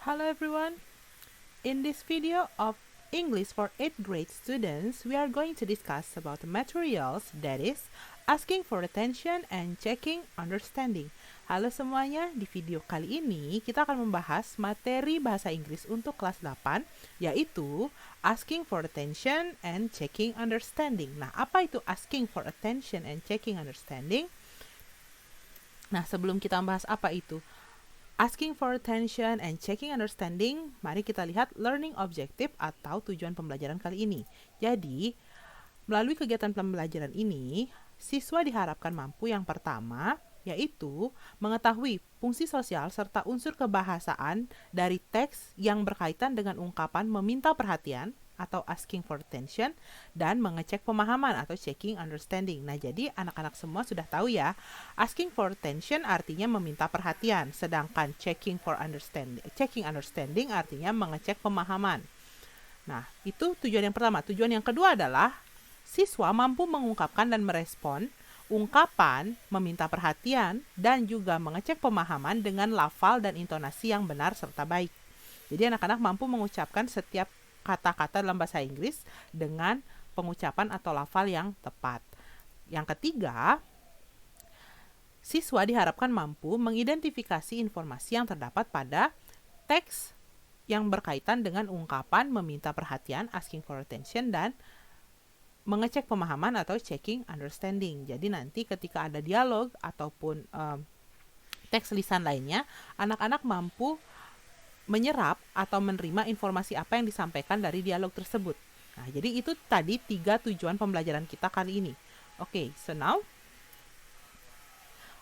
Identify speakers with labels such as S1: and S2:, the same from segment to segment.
S1: Hello everyone. In this video of English for 8th grade students, we are going to discuss about materials, that is, asking for attention and checking understanding. Halo semuanya, di video kali ini kita akan membahas materi bahasa Inggris untuk kelas 8, yaitu asking for attention and checking understanding. Nah, apa itu asking for attention and checking understanding? Nah, sebelum kita membahas apa itu asking for attention and checking understanding, mari kita lihat learning objective atau tujuan pembelajaran kali ini. Jadi, melalui kegiatan pembelajaran ini, siswa diharapkan mampu yang pertama, yaitu mengetahui fungsi sosial serta unsur kebahasaan dari teks yang berkaitan dengan ungkapan meminta perhatian atau asking for attention, dan mengecek pemahaman atau checking understanding. Nah, jadi anak-anak semua sudah tahu ya, asking for attention artinya meminta perhatian, sedangkan checking understanding artinya mengecek pemahaman. Nah, itu tujuan yang pertama. Tujuan yang kedua adalah siswa mampu mengungkapkan dan merespon ungkapan meminta perhatian dan juga mengecek pemahaman dengan lafal dan intonasi yang benar serta baik. Jadi anak-anak mampu mengucapkan setiap kata-kata dalam bahasa Inggris dengan pengucapan atau lafal yang tepat. Yang ketiga, siswa diharapkan mampu mengidentifikasi informasi yang terdapat pada teks yang berkaitan dengan ungkapan meminta perhatian, asking for attention, dan mengecek pemahaman atau checking understanding. Jadi nanti ketika ada dialog ataupun teks lisan lainnya, anak-anak mampu menyerap atau menerima informasi apa yang disampaikan dari dialog tersebut. Nah, jadi itu tadi 3 tujuan pembelajaran kita kali ini. Okay, so now,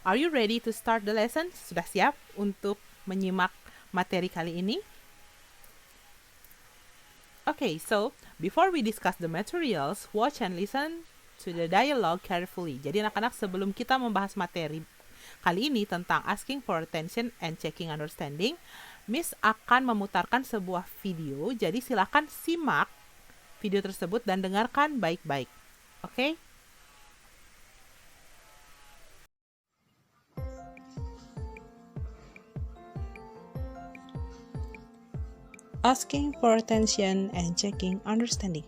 S1: are you ready to start the lesson? Sudah siap untuk menyimak materi kali ini? Okay, so before we discuss the materials, watch and listen to the dialogue carefully. Jadi anak-anak, sebelum kita membahas materi kali ini tentang asking for attention and checking understanding, Miss akan memutarkan sebuah video, jadi silakan simak video tersebut dan dengarkan baik-baik. Oke? Asking for attention and checking understanding.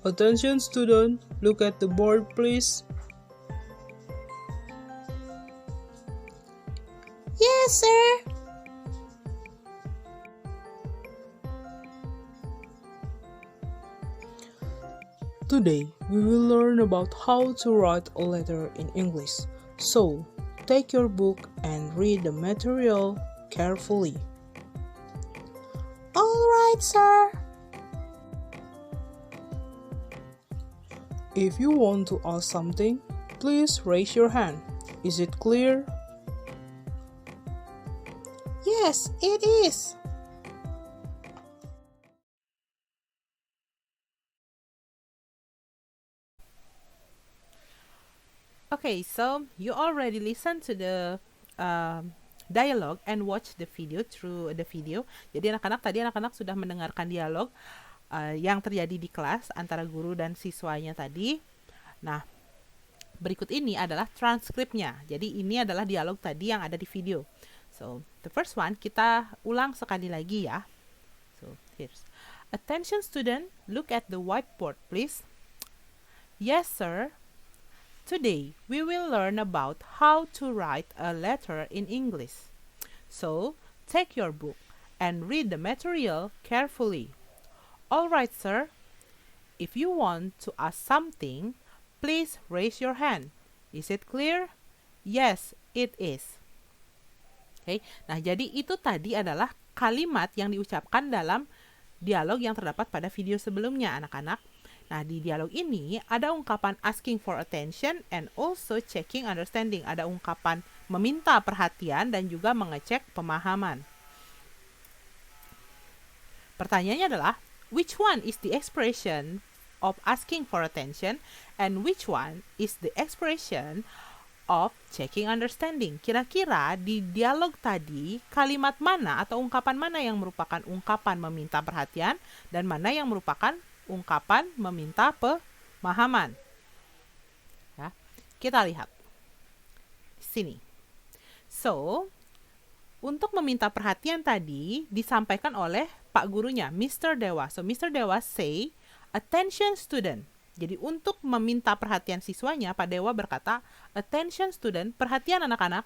S2: Attention student, look at the board please.
S1: Yes, sir.
S2: Today, we will learn about how to write a letter in English. So, take your book and read the material carefully.
S1: All right, sir.
S2: If you want to ask something, please raise your hand. Is it clear?
S1: Yes, it is. Okay, so you already listened to the dialogue and watch the video through the video. Jadi anak-anak sudah mendengarkan dialog yang terjadi di kelas antara guru dan siswanya tadi. Nah, berikut ini adalah transkripnya. Jadi ini adalah dialog tadi yang ada di video. So, the first one kita ulang sekali lagi ya. So, here's. Attention student, look at the whiteboard please. Yes, sir. Today, we will learn about how to write a letter in English. So, take your book and read the material carefully. All right, sir. If you want to ask something, please raise your hand. Is it clear? Yes, it is. Okay. Nah, jadi itu tadi adalah kalimat yang diucapkan dalam dialog yang terdapat pada video sebelumnya, anak-anak. Nah, di dialog ini ada ungkapan asking for attention and also checking understanding. Ada ungkapan meminta perhatian dan juga mengecek pemahaman. Pertanyaannya adalah, which one is the expression of asking for attention and which one is the expression of checking understanding? Kira-kira di dialog tadi kalimat mana atau ungkapan mana yang merupakan ungkapan meminta perhatian dan mana yang merupakan ungkapan meminta pemahaman? Ya, kita lihat. sini. So, untuk meminta perhatian tadi disampaikan oleh Pak gurunya, Mr. Dewa. So, Mr. Dewa say, attention student. Jadi untuk meminta perhatian siswanya, Pak Dewa berkata, attention student, perhatian anak-anak.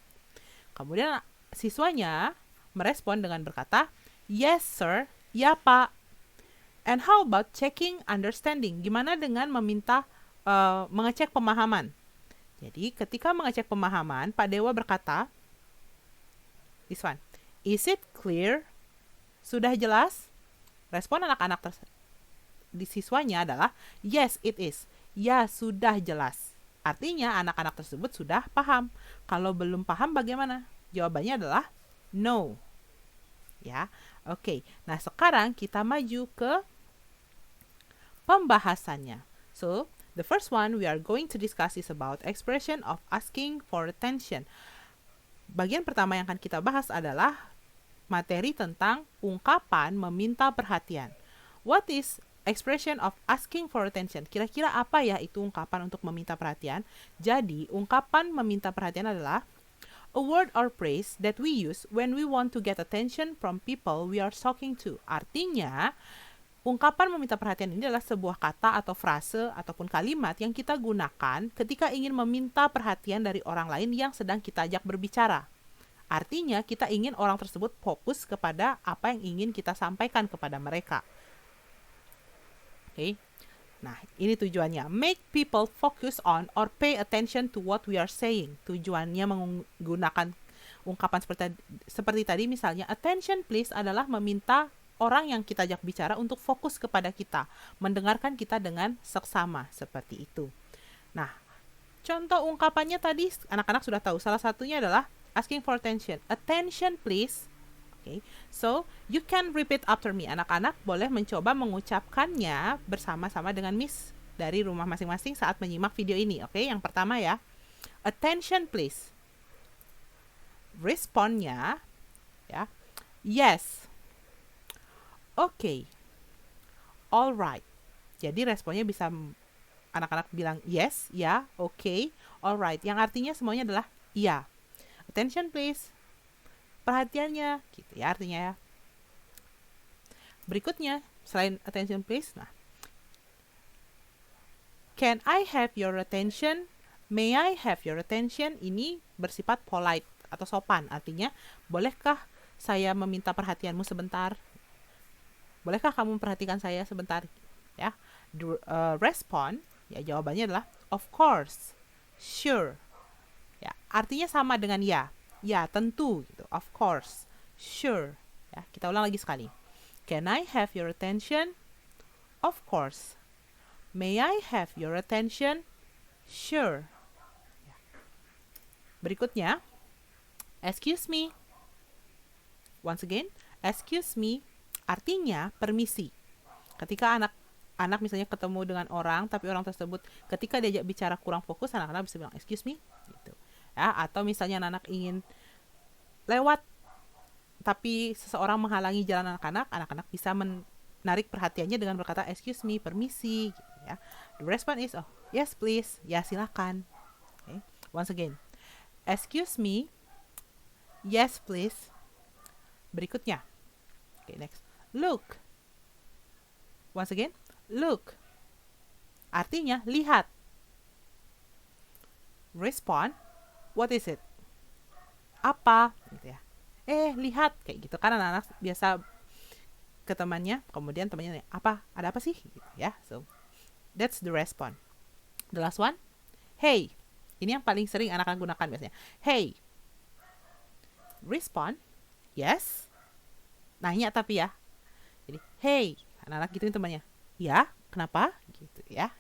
S1: Kemudian siswanya merespon dengan berkata, yes sir, ya Pak. And how about checking understanding? Gimana dengan meminta mengecek pemahaman? Jadi ketika mengecek pemahaman, Pak Dewa berkata, this one, is it clear? Sudah jelas? Respon anak-anak di siswanya adalah, yes it is. Ya, sudah jelas. Artinya anak-anak tersebut sudah paham. Kalau belum paham bagaimana? Jawabannya adalah no. Ya, oke. Nah, sekarang kita maju ke pembahasannya. So, the first one we are going to discuss is about expression of asking for attention. Bagian pertama yang akan kita bahas adalah materi tentang ungkapan meminta perhatian. What is expression of asking for attention? Kira-kira apa ya itu ungkapan untuk meminta perhatian? Jadi, ungkapan meminta perhatian adalah a word or phrase that we use when we want to get attention from people we are talking to. Artinya, ungkapan meminta perhatian ini adalah sebuah kata atau frase ataupun kalimat yang kita gunakan ketika ingin meminta perhatian dari orang lain yang sedang kita ajak berbicara. Artinya kita ingin orang tersebut fokus kepada apa yang ingin kita sampaikan kepada mereka. Oke. Nah, ini tujuannya. Make people focus on or pay attention to what we are saying. Tujuannya menggunakan ungkapan seperti tadi misalnya, attention please adalah meminta orang yang kita ajak bicara untuk fokus kepada kita, mendengarkan kita dengan seksama, seperti itu. Nah, contoh ungkapannya tadi anak-anak sudah tahu. Salah satunya adalah asking for attention. Attention please. Okay. So, you can repeat after me. Anak-anak boleh mencoba mengucapkannya bersama-sama dengan Miss dari rumah masing-masing saat menyimak video ini. Oke, yang pertama ya. Attention please. Responnya ya. Yes. Okay. Alright. Jadi responnya bisa anak-anak bilang yes, ya, okay, alright. Yang artinya semuanya adalah iya. Attention please. Perhatiannya, gitu ya artinya ya. Berikutnya, selain attention please, nah. Can I have your attention? May I have your attention? Ini bersifat polite atau sopan. Artinya, bolehkah saya meminta perhatianmu sebentar? Bolehkah kamu memperhatikan saya sebentar? Ya, respon, ya jawabannya adalah of course, sure. Ya, artinya sama dengan ya. Ya, tentu gitu. Of course, sure. Ya, kita ulang lagi sekali. Can I have your attention? Of course. May I have your attention? Sure. Ya. Berikutnya, excuse me. Once again, excuse me. Artinya permisi. Ketika anak misalnya ketemu dengan orang, tapi orang tersebut ketika diajak bicara kurang fokus, anak-anak bisa bilang excuse me, gitu. Ya, atau misalnya anak ingin lewat, tapi seseorang menghalangi jalan anak-anak bisa menarik perhatiannya dengan berkata excuse me, permisi, gitu ya. The response is oh yes please, ya silakan. Okay. Once again, excuse me, yes please. Berikutnya, okay, next. Look. Once again, look. Artinya lihat. Respond. What is it? Apa? Gitu ya. Lihat kayak gitu kan anak-anak biasa ke temannya, kemudian temannya nanya, apa? Ada apa sih? Gitu ya. So, that's the response. The last one. Hey. Ini yang paling sering anak-anak gunakan biasanya. Hey. Respond. Yes. Nanya tapi ya. Jadi, hey, anak-anak gituin temannya. Ya, kenapa? Gitu ya.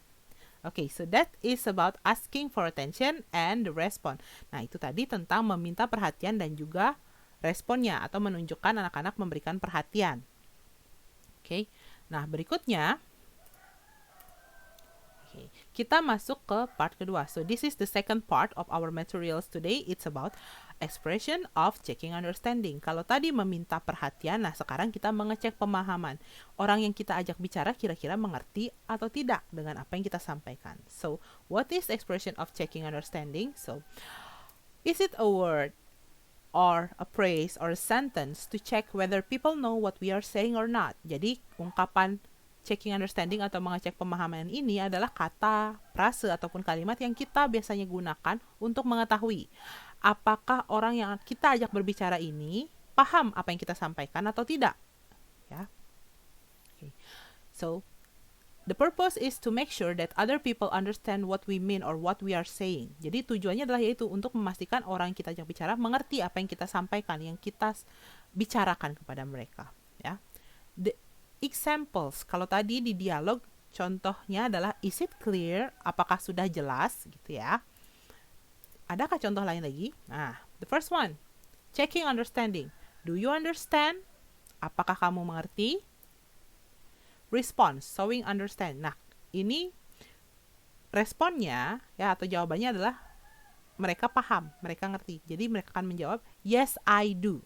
S1: Okay, so that is about asking for attention and the response. Nah, itu tadi tentang meminta perhatian dan juga responnya atau menunjukkan anak-anak memberikan perhatian. Okay, nah berikutnya, kita masuk ke part kedua. So this is the second part of our materials today. It's about expression of checking understanding. Kalau tadi meminta perhatian, nah sekarang kita mengecek pemahaman. Orang yang kita ajak bicara kira-kira mengerti atau tidak dengan apa yang kita sampaikan. So what is expression of checking understanding? So Is it a word or a phrase or a sentence to check whether people know what we are saying or not? Jadi ungkapan checking understanding atau mengecek pemahaman ini adalah kata, frase ataupun kalimat yang kita biasanya gunakan untuk mengetahui apakah orang yang kita ajak berbicara ini paham apa yang kita sampaikan atau tidak. Ya. Okay. So the purpose is to make sure that other people understand what we mean or what we are saying. Jadi tujuannya adalah yaitu untuk memastikan orang yang kita ajak bicara mengerti apa yang kita sampaikan, yang kita bicarakan kepada mereka. Ya. The examples, kalau tadi di dialog contohnya adalah is it clear? Apakah sudah jelas? Gitu ya. Adakah contoh lain lagi? Nah, the first one, checking understanding. Do you understand? Apakah kamu mengerti? Response, showing understand. Nah, ini responnya ya atau jawabannya adalah mereka paham, mereka ngerti. Jadi mereka akan menjawab, yes I do.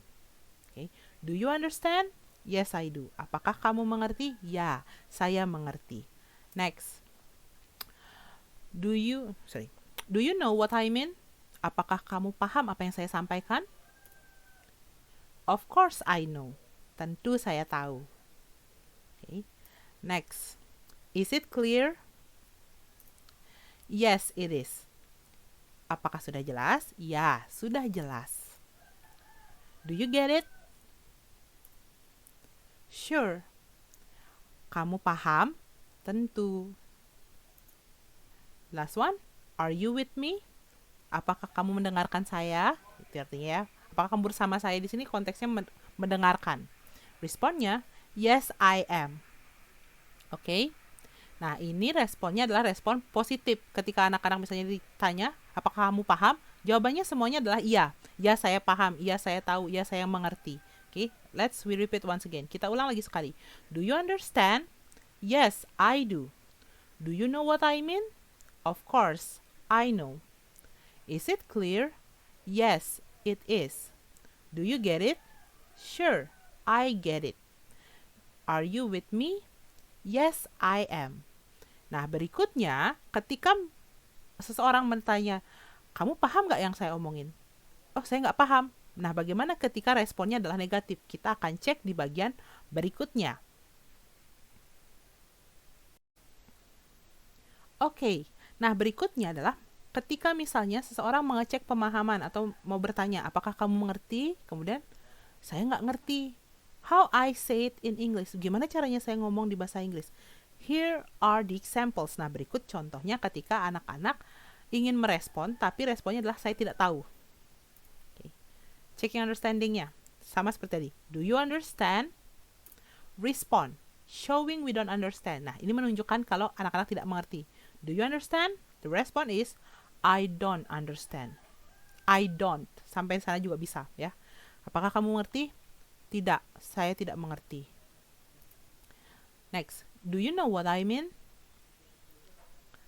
S1: Okay. Do you understand? Yes I do. Apakah kamu mengerti? Ya, saya mengerti. Next. Do you know what I mean? Apakah kamu paham apa yang saya sampaikan? Of course I know. Tentu saya tahu. Okay. Next, is it clear? Yes, it is. Apakah sudah jelas? Ya, sudah jelas. Do you get it? Sure. Kamu paham? Tentu. Last one, are you with me? Apakah kamu mendengarkan saya? Itu artinya ya. Apakah kamu bersama saya di sini? Konteksnya mendengarkan. Responnya, yes, I am. Oke. Okay. Nah, ini responnya adalah respon positif. Ketika anak-anak misalnya ditanya, apakah kamu paham? Jawabannya semuanya adalah iya. Ya, saya paham. Iya, saya tahu. Iya, saya mengerti. Oke. Okay. We repeat once again. Kita ulang lagi sekali. Do you understand? Yes, I do. Do you know what I mean? Of course, I know. Is it clear? Yes, it is. Do you get it? Sure, I get it. Are you with me? Yes, I am. Nah, berikutnya, ketika seseorang bertanya, kamu paham nggak yang saya omongin? Oh, saya nggak paham. Nah, bagaimana ketika responnya adalah negatif? Kita akan cek di bagian berikutnya. Oke, nah berikutnya adalah ketika misalnya seseorang mengecek pemahaman atau mau bertanya, apakah kamu mengerti? Kemudian, saya nggak ngerti. How I say it in English. Gimana caranya saya ngomong di bahasa Inggris? Here are the examples. Nah, berikut contohnya ketika anak-anak ingin merespon, tapi responnya adalah saya tidak tahu. Okay. Checking understanding-nya. Sama seperti tadi. Do you understand? Respond. Showing we don't understand. Nah, ini menunjukkan kalau anak-anak tidak mengerti. Do you understand? The response is, I don't understand. I don't. Sampai sana juga bisa, ya. Apakah kamu mengerti? Tidak, saya tidak mengerti. Next, do you know what I mean?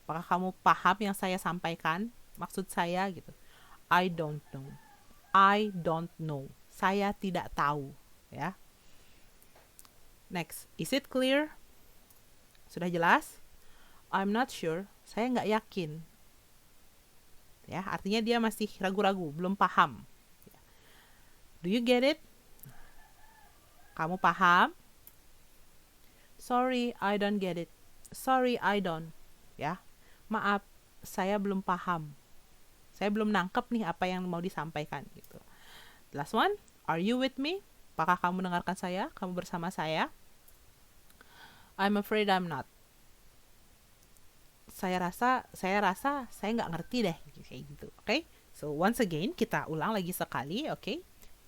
S1: Apakah kamu paham yang saya sampaikan? Maksud saya gitu. I don't know. I don't know. Saya tidak tahu, ya. Next, is it clear? Sudah jelas? I'm not sure. Saya nggak yakin. Ya, artinya dia masih ragu-ragu, belum paham. Do you get it? Kamu paham? Sorry, I don't get it. Sorry, I don't. Ya, maaf, saya belum paham. Saya belum nangkep nih apa yang mau disampaikan gitu. Last one, are you with me? Apakah kamu mendengarkan saya? Kamu bersama saya? I'm afraid I'm not. Saya rasa saya nggak ngerti deh kayak gitu. Oke? Okay? So once again kita ulang lagi sekali, oke? Okay?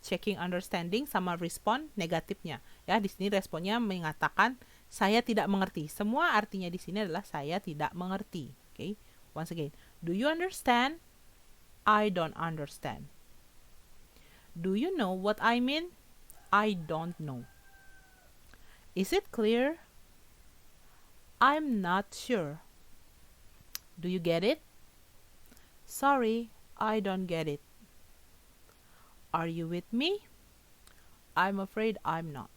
S1: Checking understanding sama respon negatifnya. Ya, di sini responnya mengatakan saya tidak mengerti. Semua artinya di sini adalah saya tidak mengerti. Oke? Okay? Once again, do you understand? I don't understand. Do you know what I mean? I don't know. Is it clear? I'm not sure. Do you get it? Sorry, I don't get it. Are you with me? I'm afraid I'm not.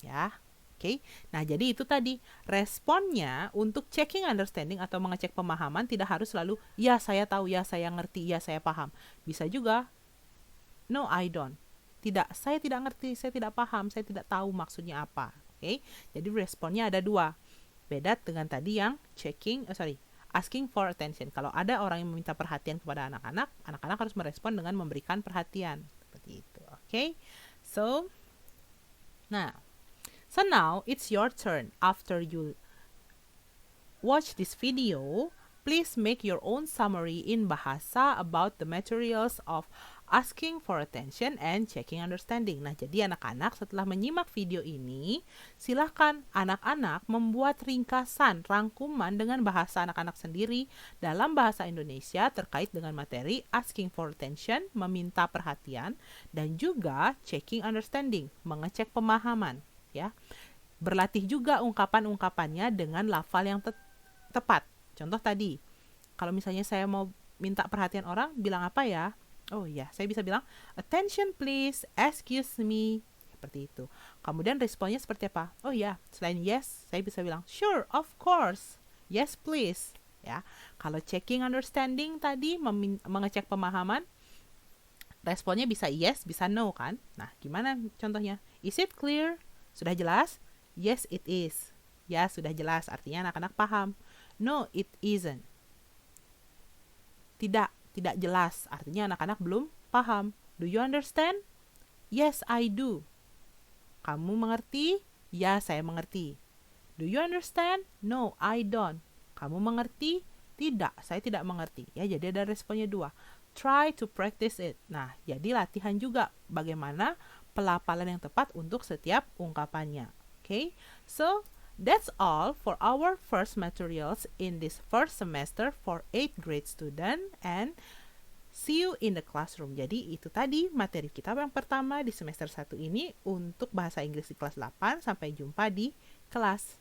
S1: Ya, Oke, nah jadi itu tadi responnya untuk checking understanding atau mengecek pemahaman tidak harus selalu ya saya tahu, ya saya ngerti, ya saya paham. Bisa juga no I don't. Tidak, saya tidak ngerti, saya tidak paham, saya tidak tahu maksudnya apa. Oke, jadi responnya ada dua. Beda dengan tadi yang asking for attention. Kalau ada orang yang meminta perhatian kepada anak-anak, anak-anak harus merespon dengan memberikan perhatian. Seperti itu. Oke, so now it's your turn. After you watch this video, please make your own summary in bahasa about the materials of asking for attention and checking understanding. Nah, jadi anak-anak setelah menyimak video ini, silakan anak-anak membuat ringkasan, rangkuman dengan bahasa anak-anak sendiri dalam bahasa Indonesia terkait dengan materi asking for attention, meminta perhatian, dan juga checking understanding, mengecek pemahaman, ya. Berlatih juga ungkapan-ungkapannya dengan lafal yang tepat. Contoh tadi, kalau misalnya saya mau minta perhatian orang, bilang apa ya? Oh ya, saya bisa bilang, attention please, excuse me. Seperti itu. Kemudian responnya seperti apa? Oh ya, selain yes, saya bisa bilang, sure, of course, yes please. Ya, kalau checking understanding tadi, mengecek pemahaman, responnya bisa yes, bisa no kan? Nah, gimana contohnya? Is it clear? Sudah jelas? Yes, it is. Ya, sudah jelas. Artinya anak-anak paham. No, it isn't. Tidak jelas. Artinya anak-anak belum paham. Do you understand? Yes, I do. Kamu mengerti? Ya, saya mengerti. Do you understand? No, I don't. Kamu mengerti? Tidak, saya tidak mengerti. Ya, jadi ada responnya dua. Try to practice it. Nah, jadi latihan juga bagaimana pelafalan yang tepat untuk setiap ungkapannya. Okay? So, that's all for our first materials in this first semester for 8th grade student, and see you in the classroom. Jadi itu tadi materi kita yang pertama di semester 1 ini untuk bahasa Inggris di kelas 8. Sampai jumpa di kelas.